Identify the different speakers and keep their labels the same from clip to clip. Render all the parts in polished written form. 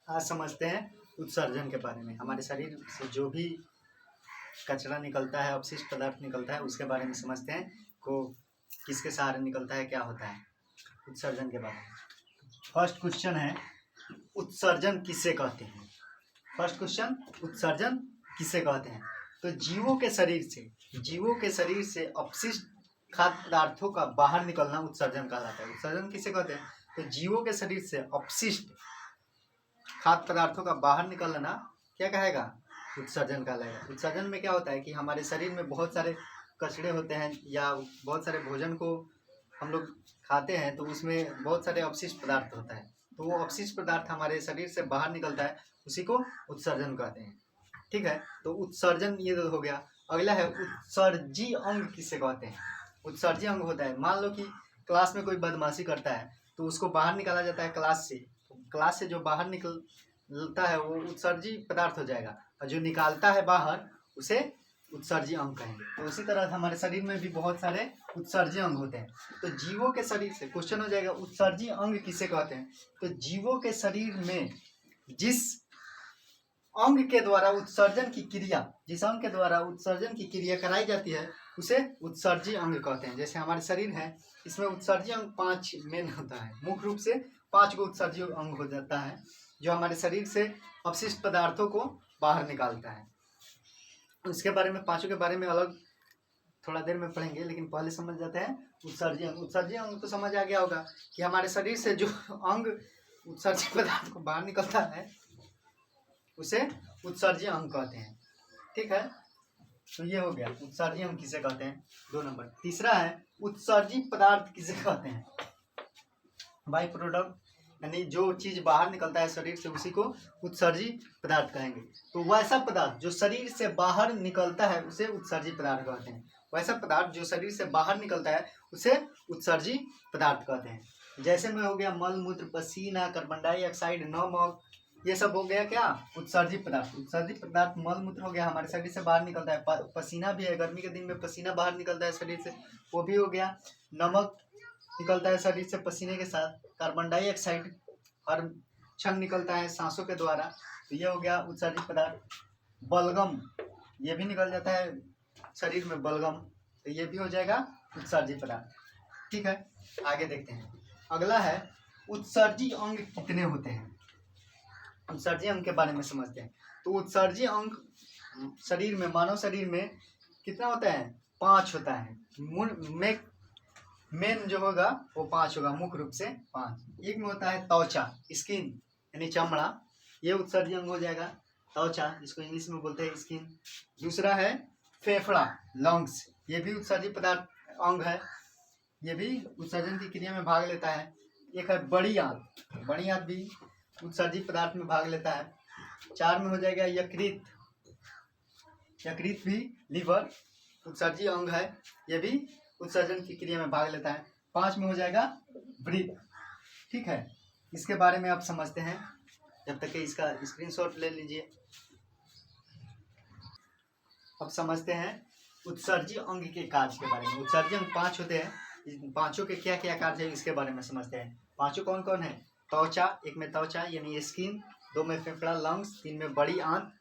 Speaker 1: आज समझते हैं उत्सर्जन के बारे में। हमारे शरीर से जो भी कचरा निकलता है, अपशिष्ट पदार्थ निकलता है, उसके बारे में समझते हैं को किसके सहारे निकलता है, क्या होता है उत्सर्जन के बारे में। फर्स्ट क्वेश्चन है, उत्सर्जन किसे कहते हैं। फर्स्ट क्वेश्चन, उत्सर्जन किसे कहते हैं। तो जीवों के शरीर से अपशिष्ट खाद्य पदार्थों का बाहर निकलना उत्सर्जन कहलाता है। उत्सर्जन किसे कहते हैं। तो जीवों के शरीर से अपशिष्ट खाद्य पदार्थों का बाहर निकलना क्या कहेगा, उत्सर्जन कहलाएगा। उत्सर्जन में क्या होता है कि हमारे शरीर में बहुत सारे कचरे होते हैं या बहुत सारे भोजन को हम लोग खाते हैं तो उसमें बहुत सारे अपशिष्ट पदार्थ होता है, तो वो अपशिष्ट पदार्थ हमारे शरीर से बाहर निकलता है, उसी को उत्सर्जन कहते हैं। ठीक है, तो उत्सर्जन ये तो हो गया। अगला है उत्सर्जी अंग किसे कहते हैं। उत्सर्जी अंग होता है, मान लो कि क्लास में कोई बदमाशी करता है तो उसको बाहर निकाला जाता है क्लास से, क्लास से जो बाहर निकलता है वो उत्सर्जी पदार्थ हो जाएगा, और जो निकालता है बाहर उसे उत्सर्जी अंग कहेंगे। तो उसी तरह हमारे शरीर में भी बहुत सारे उत्सर्जी अंग होते हैं। तो जीवों के शरीर से क्वेश्चन हो जाएगा, उत्सर्जी अंग किसे कहते हैं। तो जीवों के शरीर में जिस अंग के द्वारा उत्सर्जन की क्रिया, जिस अंग के द्वारा उत्सर्जन की क्रिया कराई जाती है उसे उत्सर्जी अंग कहते हैं। जैसे हमारे शरीर है, इसमें उत्सर्जी अंग 5 मेन होता है, मुख्य रूप से 5 को उत्सर्जी अंग हो जाता है जो हमारे शरीर से अपशिष्ट पदार्थों को बाहर निकालता है। इसके बारे में, पांचों के बारे में अलग थोड़ा देर में पढ़ेंगे, लेकिन पहले समझ जाते हैं उत्सर्जी अंग। उत्सर्जी अंग तो समझ आ गया होगा कि हमारे शरीर से जो अंग उत्सर्जी पदार्थ को बाहर निकलता है उसे उत्सर्जी अंग कहते हैं। ठीक है, तो ये हो गया उत्सर्जी अंग किसे कहते हैं, 2 नंबर। तीसरा है उत्सर्जी पदार्थ किसे कहते हैं। बाई प्रोडक्ट, यानी जो चीज बाहर निकलता है शरीर से उसी को उत्सर्जी पदार्थ कहेंगे। तो वैसा पदार्थ जो शरीर से बाहर निकलता है उसे उत्सर्जी पदार्थ कहते हैं। वैसा पदार्थ जो शरीर से बाहर निकलता है उसे उत्सर्जी पदार्थ कहते हैं। जैसे में हो गया मल मूत्र पसीना कार्बन डाइऑक्साइड नमक, ये सब हो गया क्या, उत्सर्जी पदार्थ। उत्सर्जी पदार्थ मल मूत्र हो गया, हमारे शरीर से बाहर निकलता है। पसीना भी है, गर्मी के दिन में पसीना बाहर निकलता है शरीर से, वो भी हो गया। नमक निकलता है शरीर से पसीने के साथ। कार्बन डाइऑक्साइड हर क्षण निकलता है सांसों के द्वारा, तो ये हो गया उत्सर्जित पदार्थ। बलगम, ये भी निकल जाता है शरीर में बलगम, तो ये भी हो जाएगा उत्सर्जित पदार्थ। ठीक है, आगे देखते हैं। अगला है उत्सर्जी अंग कितने होते हैं। उत्सर्जी अंग के बारे में समझते हैं। तो उत्सर्जी अंग शरीर में, मानव शरीर में कितना होता है, 5 होता है। मेन जो होगा वो 5 होगा, मुख्य रूप से 5। एक में होता है त्वचा, स्किन यानी चमड़ा, ये उत्सर्जी अंग हो जाएगा त्वचा, जिसको इंग्लिश में बोलते हैं स्किन। दूसरा है फेफड़ा, लंग्स, ये भी उत्सर्जी पदार्थ अंग है, ये भी उत्सर्जन की क्रिया में भाग लेता है। एक है बड़ी आंत, बड़ी आंत भी उत्सर्जी पदार्थ में भाग लेता है। 4 में हो जाएगा यकृत, यकृत भी लीवर उत्सर्जी अंग है, ये भी उत्सर्जन की क्रिया में भाग लेता है। 5 में हो जाएगा वृक्क। ठीक है, इसके बारे में आप समझते हैं, जब तक कि इसका स्क्रीनशॉट ले लीजिए। अब समझते हैं उत्सर्जी अंग के कार्य के बारे में। उत्सर्जी अंग 5 होते हैं, इन पांचों के क्या क्या कार्य है इसके बारे में समझते हैं। पांचों कौन कौन है, त्वचा, एक में त्वचा यानी स्किन, 2 में फेफड़ा लंग्स, 3 में बड़ी आंत,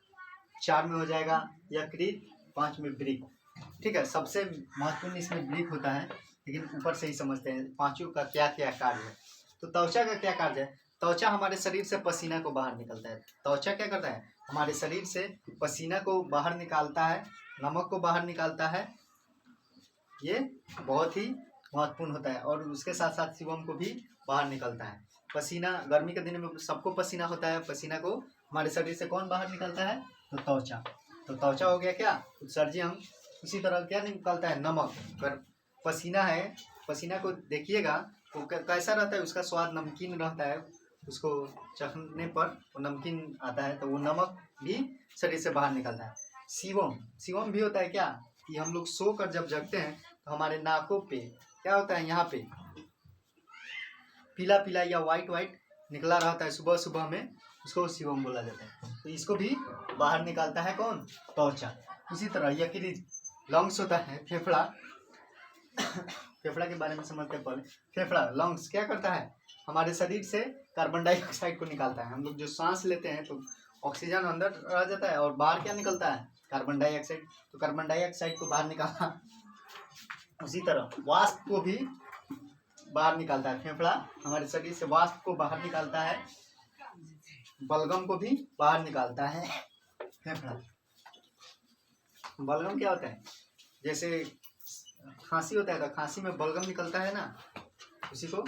Speaker 1: 4 में हो जाएगा यकृत, 5 में वृक्क। ठीक है, सबसे महत्वपूर्ण इसमें वृक्क होता है, लेकिन ऊपर से ही समझते हैं पांचों का क्या क्या कार्य है। तो त्वचा का क्या कार्य है। त्वचा हमारे शरीर से पसीना को बाहर निकलता है। त्वचा क्या करता है, हमारे शरीर से पसीना को बाहर निकालता है, नमक को बाहर निकालता है, ये बहुत ही महत्वपूर्ण होता है। और उसके साथ साथ सीवम को भी बाहर निकलता है। पसीना, गर्मी के दिन में सबको पसीना होता है, पसीना को हमारे शरीर से कौन बाहर निकलता है, तो त्वचा। तो त्वचा हो गया क्या, उत्सर्जी अंग। उसी तरह क्या निकलता है, नमक। अगर पसीना है, पसीना को देखिएगा तो कैसा रहता है, उसका स्वाद नमकीन रहता है, उसको चखने पर वो नमकीन आता है, तो वो नमक भी शरीर से बाहर निकलता है। सीवम, सीवम भी होता है क्या, कि हम लोग सो कर जब जगते हैं तो हमारे नाकों पे क्या होता है, यहाँ पे पीला पीला या वाइट वाइट निकला रहता है सुबह सुबह में, उसको सीवम बोला जाता है। तो इसको भी बाहर निकालता है कौन, त्वचा। उसी तरह यकृत, लंग्स होता है, फेफड़ा फेफड़ा के बारे में समझते हैं पहले। फेफड़ा, लंग्स क्या करता है, हमारे शरीर से कार्बन डाइऑक्साइड को निकालता है। हम लोग जो सांस लेते हैं तो ऑक्सीजन अंदर रह जाता है और बाहर क्या निकलता है, कार्बन डाइऑक्साइड। तो कार्बन डाइऑक्साइड को बाहर निकालना, उसी तरह वाष्प को भी बाहर निकालता है। फेफड़ा हमारे शरीर से वाष्प को बाहर निकालता है, बलगम को भी बाहर निकालता है फेफड़ा। बलगम क्या होता है, जैसे खांसी होता है तो खांसी में बलगम निकलता है ना, उसी को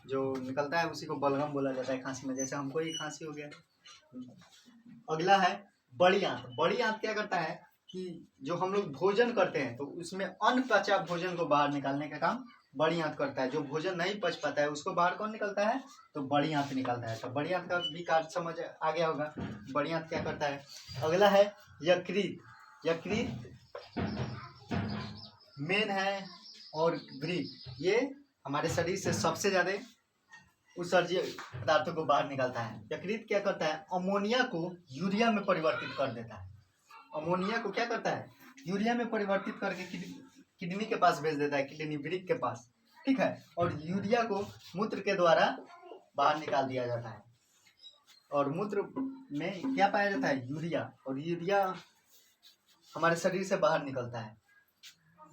Speaker 1: जो निकलता है उसी को बलगम बोला जाता है खांसी में। जैसे हमको ही खांसी हो गया। अगला है बड़ी आंत। बड़ी आंत क्या करता है कि जो हम लोग भोजन करते हैं तो उसमें अनपचा भोजन को बाहर निकालने का काम बड़ी आंत करता है। जो भोजन नहीं पच पाता है उसको बाहर कौन निकलता है, तो बड़ी आंत निकलता है। तो बड़ी आंत का भी कार्य समझ आ गया होगा, बड़ी आंत क्या करता है। अगला है यकृत। यकृत मेन है और वृक्क, ये हमारे शरीर से सबसे ज्यादा उत्सर्जीय पदार्थों को बाहर निकालता है। यकृत क्या करता है, अमोनिया को यूरिया में परिवर्तित कर देता है। अमोनिया को क्या करता है, यूरिया में परिवर्तित करके किडनी के पास भेज देता है, किडनी वृक्क के पास, ठीक है। और यूरिया को मूत्र के द्वारा बाहर निकाल दिया जाता है। और मूत्र में क्या पाया जाता है, यूरिया। और यूरिया हमारे शरीर से बाहर निकलता है।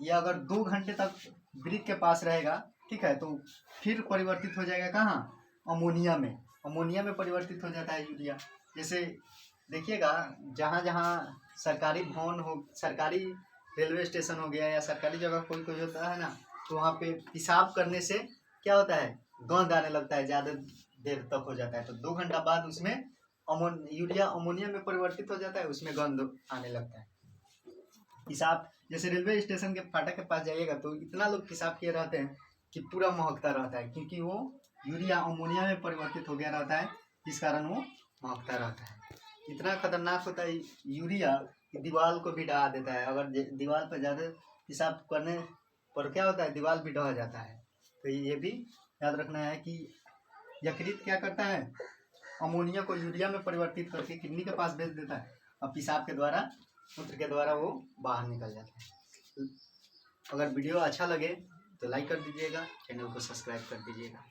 Speaker 1: यह अगर 2 घंटे तक वृक्क के पास रहेगा, ठीक है, तो फिर परिवर्तित हो जाएगा कहाँ, अमोनिया में। अमोनिया में परिवर्तित हो जाता है यूरिया। जैसे देखिएगा, जहाँ जहाँ सरकारी भवन हो, सरकारी रेलवे स्टेशन हो गया या सरकारी जगह कोई कोई होता है ना, तो वहाँ पे पेशाब करने से क्या होता है, गंध आने लगता है, ज़्यादा देर तक हो जाता है। तो 2 घंटा बाद उसमें यूरिया अमोनिया में परिवर्तित हो जाता है, उसमें गंध आने लगता है। पेशाब, जैसे रेलवे स्टेशन के फाटक के पास जाइएगा तो इतना लोग पेशाब किए रहते हैं कि पूरा महकता रहता है, क्योंकि वो यूरिया अमोनिया में परिवर्तित हो गया रहता है, इस कारण वो महकता रहता है। इतना खतरनाक होता है यूरिया कि दीवार को भी ढहा देता है। अगर दीवार पर ज़्यादा पेशाब करने पर क्या होता है, दीवार भी ढह जाता है। तो ये भी याद रखना है कि यकृत क्या करता है, अमोनिया को यूरिया में परिवर्तित करके किडनी के पास भेज देता है और पेशाब के द्वारा, मूत्र के द्वारा वो बाहर निकल जाता है। अगर वीडियो अच्छा लगे तो लाइक कर दीजिएगा, चैनल को सब्सक्राइब कर दीजिएगा।